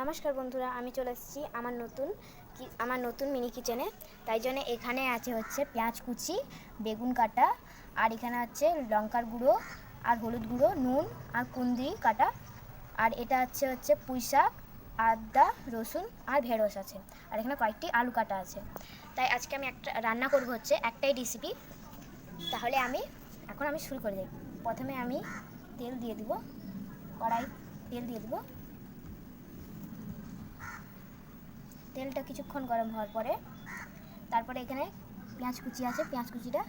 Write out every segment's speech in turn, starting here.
নমস্কার বন্ধুরা, আমি চলে এসেছি আমার নতুন মিনি কিচেনে। তাই জন্য এখানে আছে হচ্ছে পেঁয়াজ কুচি, বেগুন কাটা, আর এখানে আছে লঙ্কার গুঁড়ো আর হলুদ গুঁড়ো, নুন আর কুঁদরি কাটা, আর এটা হচ্ছে পুঁই শাক, আদা, রসুন আর ঢেঁড়স আছে, আর এখানে কয়েকটি আলু কাটা আছে। তাই আজকে আমি একটা রান্না করব, হচ্ছে একটাই রেসিপি। তাহলে এখন আমি শুরু করে দিই। প্রথমে আমি তেল দিয়ে দিব, কড়াই তেল দিয়ে দিব। তেলটা কিছুক্ষণ গরম হওয়ার পরে তারপরে এখানে পেঁয়াজ কুচি আছে, পেঁয়াজ কুচিটা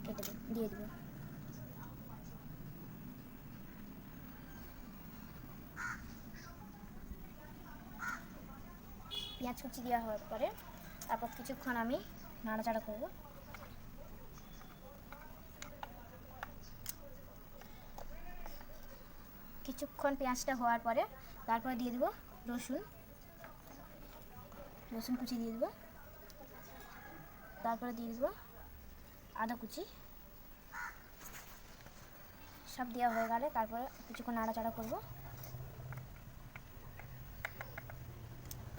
কেটে দিয়ে দেব। পেঁয়াজ কুচি দেওয়া হওয়ার পরে তারপর কিছুক্ষণ আমি নাড়াচাড়া করব। কিছুক্ষণ পেঁয়াজটা হওয়ার পরে তারপরে দিয়ে দেব রসুন কুচি দিয়ে দেব। তারপরে দিয়ে দেব আদা কুচি। সব দেওয়া হয়ে গেলে তারপরে কিছুক্ষণ নাড়াচাড়া করব।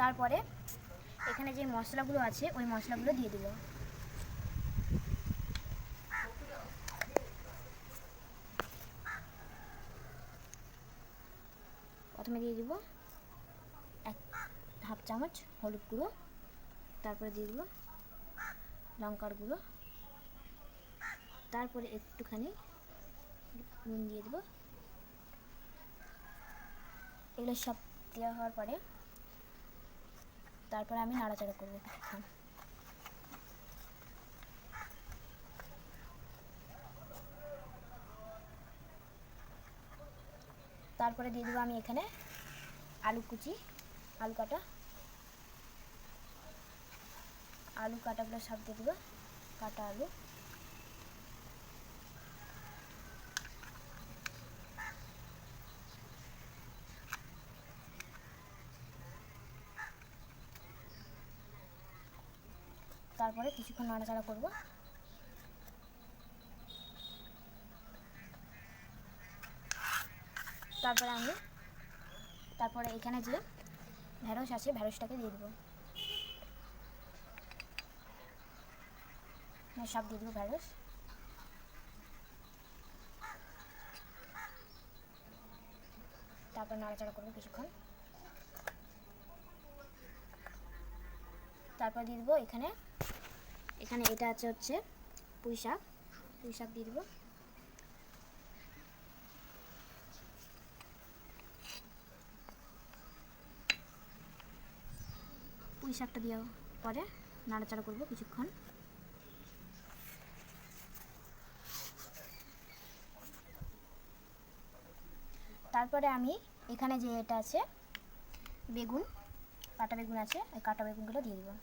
তারপরে এখানে যে মশলাগুলো আছে ওই মশলাগুলো দিয়ে দেব। প্রথমে দিয়ে দেব হাফ চামচ হলুদ গুঁড়ো, তারপরে দিয়ে দেব লঙ্কার গুঁড়ো, তারপরে একটুখানি নুন দিয়ে দেব। এগুলো সব দেওয়া হওয়ার পরে তারপরে আমি নাড়াচাড়া করবো কিছুক্ষণ। তারপরে দিয়ে দেবো আমি এখানে আলু কুচি, আলু কাটাগুলো সব দিয়ে দেবো, কাটা আলু। তারপরে কিছুক্ষণ নাড়াচাড়া করব। তারপরে এখানে যে ঢেঁড়স আছে ঢেঁড়সটাকে দিয়ে দেবো, সব দিয়ে দেবো ঢেঁড়স। তারপর নাড়াচাড়া করবো কিছুক্ষণ। তারপর দিয়ে দেবো এখানে এটা হচ্ছে পুঁই শাক দিয়ে দেবো। পুঁই শাকটা দেওয়ার পরে নাড়াচাড়া করবো কিছুক্ষণ। তারপরে আমি এখানে যে এটা আছে কাটা বেগুন আছে, এই কাটা বেগুনগুলো দিয়ে দেবো।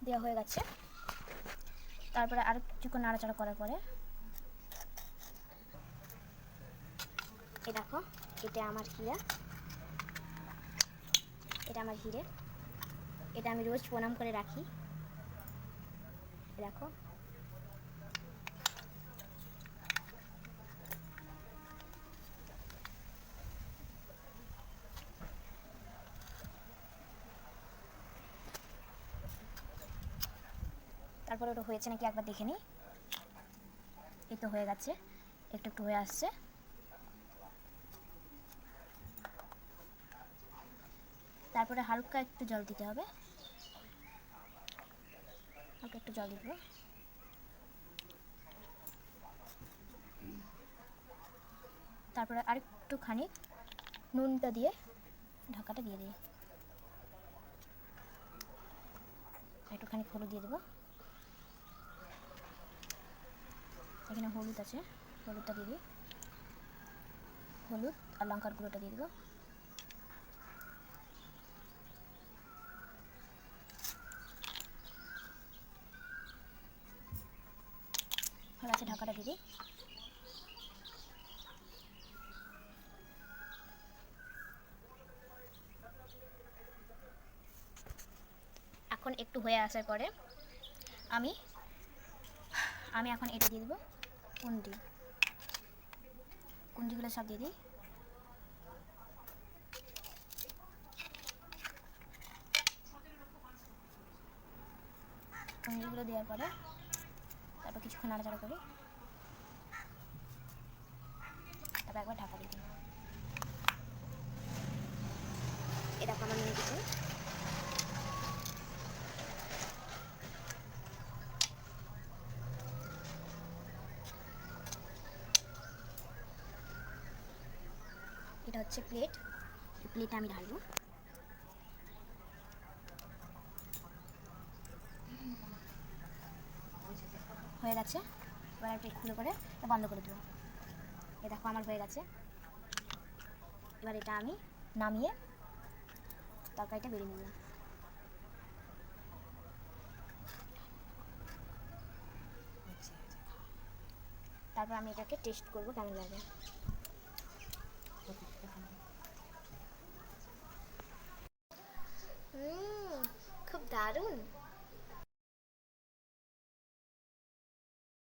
দেওয়া হয়ে গেছে। তারপরে আর কিছুক্ষণ নাড়াচাড়া করার পরে এই দেখো, এটা আমার হিরে, এটা আমি রোজ প্রণাম করে রাখি। দেখো, তারপরে ওটা হয়েছে নাকি একবার দেখে নিই। এই তো হয়ে গেছে, একটু হয়ে আসছে। তারপরে হালকা একটু জল দিতে হবে, হালকা একটু জল দিব। তারপরে আরেকটুখানি নুনটা দিয়ে ঢাকাটা দিয়ে দিই। একটুখানি হলুদ দিয়ে দেবো। এখানে হলুদ আছে, হলুদটা দিয়ে দিই। হলুদ আর লঙ্কার গুঁড়োটা দিয়ে দেবো। ভালো আছে, ঢাকাটা দিয়ে দিই। এখন একটু হয়ে আসার পরে আমি এখন এটা দিয়ে দেবো, কুন্ডিগুলো সব দিয়ে দিই। কুন্ডিগুলো দেওয়ার পরে তারপর কিছুক্ষণ নাড়াচাড়া করি, তারপর একবার ঢাকা দিয়ে দিই। এ দেখো আমার মিনি কিচেন। এটা হচ্ছে প্লেট, প্লেটে আমি ঢালবো। হয়ে গেছে, এবার প্লেট খুলে করে বন্ধ করে দেবো। এ দেখো আমার হয়ে গেছে। এবার এটা আমি নামিয়ে তরকারিটা বেরিয়ে নিলাম। তারপর আমি এটাকে টেস্ট করবো কেমন লাগে। খুব দারুণ।